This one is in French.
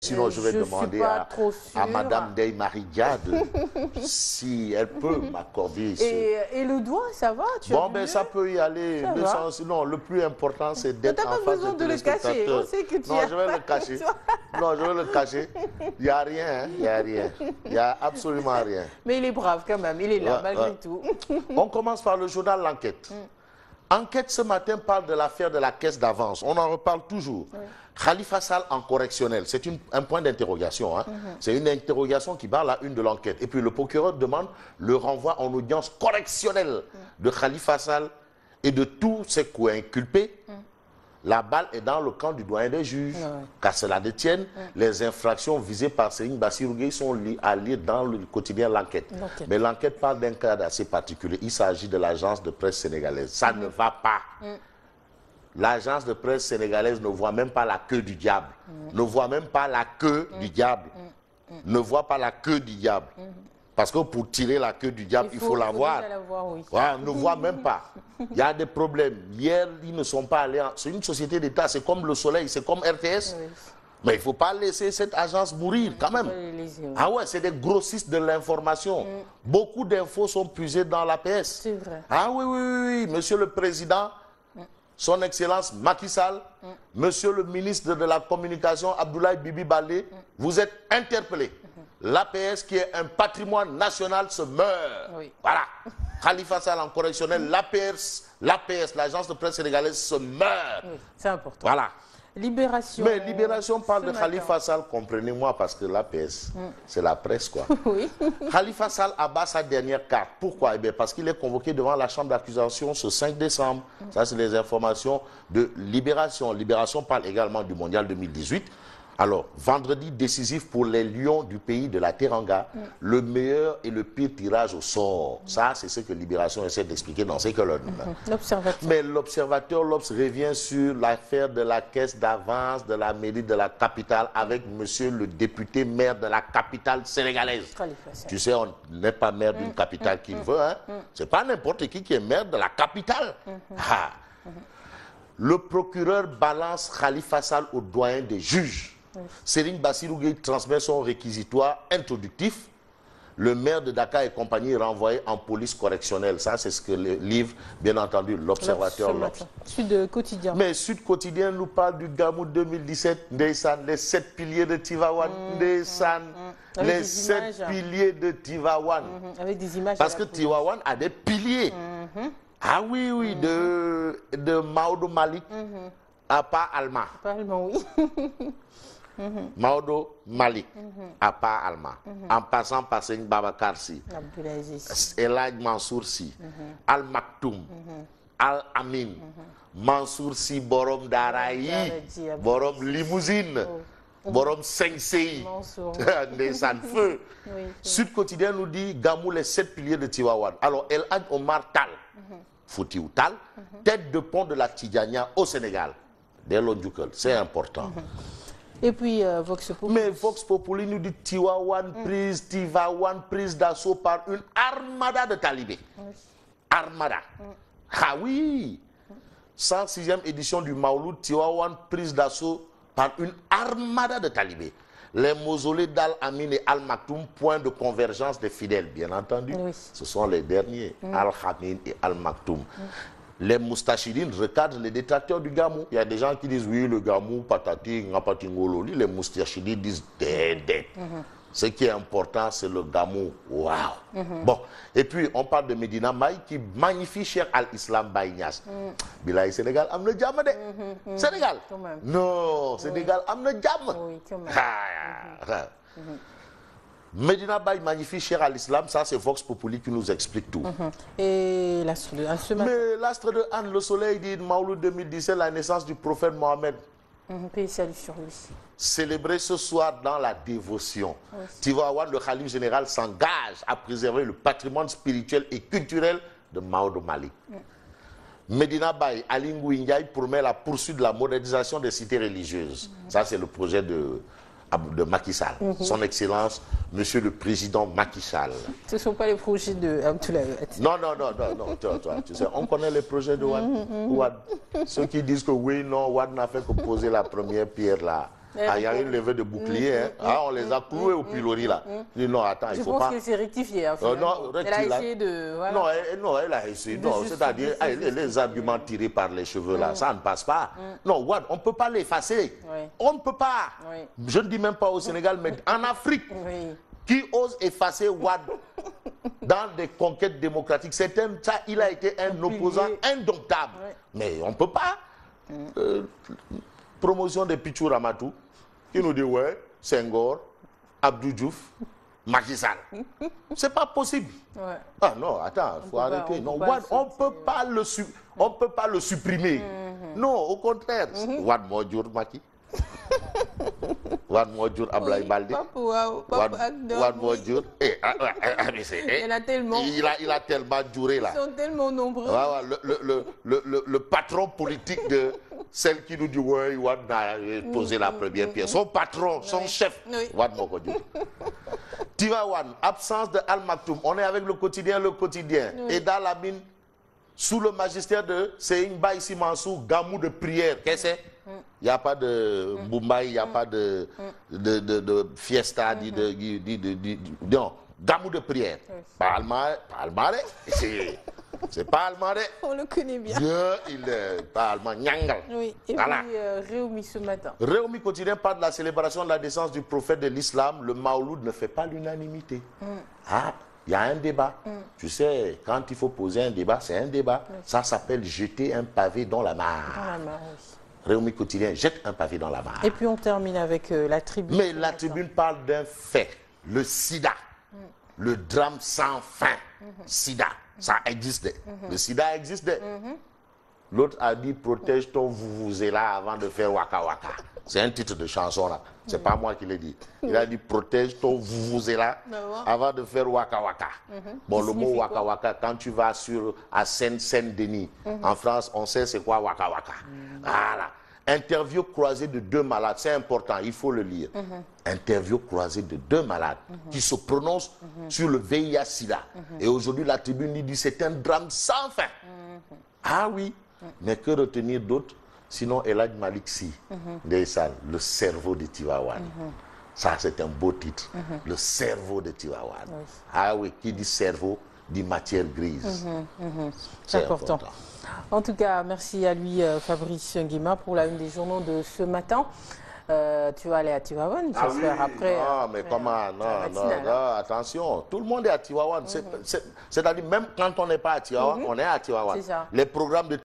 Sinon, je vais demander à Madame Dey Maridia si elle peut m'accorder ce... Et le doigt, ça va? Bon, ben ça peut y aller. Non, le plus important, c'est d'être en face de téléspectateurs. On sait que tu non, je vais le cacher. Non, je vais le cacher. Il n'y a rien, hein? Il n'y a rien. Il n'y a absolument rien. Mais il est brave quand même, il est là, malgré tout. On commence par le journal L'Enquête. Enquête ce matin parle de l'affaire de la caisse d'avance. On en reparle toujours. Khalifa Sall en correctionnel, c'est un point d'interrogation. Hein. C'est une interrogation qui bat la une de l'enquête. Et puis le procureur demande le renvoi en audience correctionnelle de Khalifa Sall et de tous ses co-inculpés. La balle est dans le camp du doyen des juges. Qu'à cela détienne, les infractions visées par Serigne Bassirou Gueye sont à lire dans le quotidien L'Enquête. Mais l'enquête parle d'un cadre assez particulier. Il s'agit de l'agence de presse sénégalaise. Ça ne va pas. L'agence de presse sénégalaise ne voit même pas la queue du diable. Ne voit même pas la queue du diable. Ne voit pas la queue du diable. Parce que pour tirer la queue du diable, il faut la voir. On ne voit même pas. Il y a des problèmes. Hier, ils ne sont pas allés... C'est une société d'État, c'est comme le Soleil, c'est comme RTS. Mais il ne faut pas laisser cette agence mourir quand même. Ah ouais, c'est des grossistes de l'information. Beaucoup d'infos sont puisées dans l'APS. C'est vrai. Ah oui, monsieur le Président... Son Excellence Macky Sall, Monsieur le ministre de la Communication Abdoulaye Bibi Baldé, vous êtes interpellés. L'APS, qui est un patrimoine national, se meurt. Voilà. Khalifa Sall en correctionnel, l'APS, l'agence de presse sénégalaise, se meurt. C'est important. Voilà. Libération. Mais Libération parle de Khalifa Sall, comprenez-moi, parce que l'APS, c'est la presse, quoi. Khalifa Sall abat sa dernière carte. Pourquoi? Eh bien, parce qu'il est convoqué devant la chambre d'accusation ce 5 décembre. Ça, c'est les informations de Libération. Libération parle également du Mondial 2018. Alors, vendredi décisif pour les Lions du pays de la Teranga, le meilleur et le pire tirage au sort. Ça, c'est ce que Libération essaie d'expliquer dans ses colonnes. Mais l'Observateur, l'Obs revient sur l'affaire de la caisse d'avance de la mairie de la capitale avec monsieur le député maire de la capitale sénégalaise. Tu sais, on n'est pas maire d'une capitale qu'il veut. Hein? C'est pas n'importe qui est maire de la capitale. Le procureur balance Khalifa Sall au doyen des juges. Serigne Bassirou Gueye transmet son réquisitoire introductif. Le maire de Dakar et compagnie est renvoyé en police correctionnelle. Ça, c'est ce que livre, bien entendu, l'Observateur. Sud Quotidien. Mais Sud Quotidien nous parle du Gamou 2017. Ndeysaan, les 7 piliers de Tivaouane. Ndeysaan, les 7 piliers de Tivaouane. Avec des images. Parce que Tivaouane a des piliers. Ah oui, de Maodo Malik à Pa Alma. Oui. Maodo Malik à Pa Alma. En passant par Serigne Babacar Sy, El Hadj Mansour Sy, Al Maktoum, Al Amin, Mansour Sy borom Darayi, borom Limousine, borom Sensei, Ndeysaan feu. Sud Quotidien nous dit Gamou les 7 piliers de Tivaouane. Alors El Hadj Omar Tall, Foutiou Tall, tête de pont de la Tidjania au Sénégal. C'est important. Et puis Vox Populi. Mais Vox Populi nous dit Tivaouane prise d'assaut par une armada de talibés. Armada. Ah oui. 106e édition du Maouloud, Tivaouane prise d'assaut par une armada de talibés. Les mausolées d'Al-Amin et Al-Maktoum, point de convergence des fidèles, bien entendu. Ce sont les derniers, Al-Amin et Al-Maktoum. Les moustachidines recadrent les détracteurs du Gamou. Il y a des gens qui disent oui, le Gamou, patati, ngapati ngololi. Les moustachidines disent dédé. Ce qui est important, c'est le Gamou. Waouh. Bon, et puis on parle de Medina Maï qui magnifie Cheikh Al-Islam Baïnias. Bilaay Sénégal am na jàmm de. Sénégal. Non, Sénégal am na jàmm. Medina Baye magnifie Cheikh Al-Islam, ça c'est Vox Populi qui nous explique tout. Et l'astre de Anne ce matin. Mais l'astre de Anne, le soleil dit Maouloud 2017, la naissance du prophète Mohammed. Paix et salut sur lui. Célébré ce soir dans la dévotion. Tivaouane, le Khalif général, s'engage à préserver le patrimoine spirituel et culturel de Maodo Malik. Medina Baye, Ali Ngouille Ndiaye promet la poursuite de la modernisation des cités religieuses. Ça c'est le projet de Macky Sall. Son Excellence, Monsieur le Président Macky Sall. Ce ne sont pas les projets de Abdoulaye Wade. Non, toi, tu sais, on connaît les projets de Wade. Ceux qui disent que oui, non, Wade n'a fait que poser la première pierre là. Ah, il y a une levée de bouclier. Hein. Ah, on les a cloués au pilori là. Je dis non, attends, il faut pas. Je pense qu'elle s'est rectifiée. Hein, non, elle a essayé de. Voilà. Non, elle a essayé. Non, c'est-à-dire les arguments tirés par les cheveux là, ça ne passe pas. Non, Wade, on ne peut pas l'effacer. On ne peut pas. Je ne dis même pas au Sénégal, mais en Afrique. Qui ose effacer Wade dans des conquêtes démocratiques? Il a été un opposant indomptable. Mais on ne peut pas. Promotion de Pichou Ramatou, qui nous dit ouais, Senghor, Abdou Diouf, Macky Sall. C'est pas possible. Ah non, attends, il faut arrêter. Non, Wade, on ne peut pas le supprimer. Non, au contraire. Wade Modjour Macky. Wade Modjour Ablaye Baldé. Wade Modjour. Il y en a tellement. Il a tellement duré là. Ils sont tellement nombreux. Le patron politique de celle qui nous dit ouais, Wade a posé la première pierre. Son patron, son chef. Wade Modjour. Tiva Wan, absence de Al Maktoum. On est avec le quotidien. Et dans la mine, sous le magistère de Seygne Baye Simansou, gamou de prière. Qu'est-ce que c'est? Il n'y a pas de Mumbai, il n'y a pas de fiesta, non, gamou de prière. Pas allemand, c'est pas allemand. On le connaît bien. Il est pas allemand, Nyangal. Oui, et voilà. Puis Réumi ce matin. Réumi quotidien parle de la célébration de la naissance du prophète de l'islam. Le Maouloud ne fait pas l'unanimité. Ah, il y a un débat. Tu sais, quand il faut poser un débat, c'est un débat. Ça s'appelle jeter un pavé dans la mare. Dans la mare, oui. Réumi quotidien jette un pavé dans la mare. Et puis on termine avec la tribune. Mais la tribune parle d'un fait, le sida, le drame sans fin. Sida, ça existe. Le sida existe. L'autre a dit protège ton vous-vous-là avant de faire waka waka. C'est un titre de chanson là. C'est pas moi qui l'ai dit. Il a dit protège ton vous-vous-là avant de faire waka waka. Bon, le mot waka waka, quand tu vas à Seine-Saint-Denis, en France, on sait c'est quoi waka waka. Voilà. Interview croisée de deux malades, c'est important, il faut le lire. Interview croisée de deux malades qui se prononcent sur le VIH-Sida. Et aujourd'hui, la tribune dit c'est un drame sans fin. Ah oui, mais que retenir d'autre? Sinon, Elhadj Malick Sy, le cerveau de Tivaouane. Ça, c'est un beau titre. Le cerveau de Tivaouane. Ah oui, qui dit cerveau, dit matière grise. C'est important. En tout cas, merci à lui, Fabrice Nguema, pour la une des journaux de ce matin. Tu vas aller à Tivaouane, j'espère, après. Non, mais comment? Non, attention. Tout le monde est à Tivaouane. C'est-à-dire, même quand on n'est pas à Tivaouane, on est à Tivaouane. Les programmes de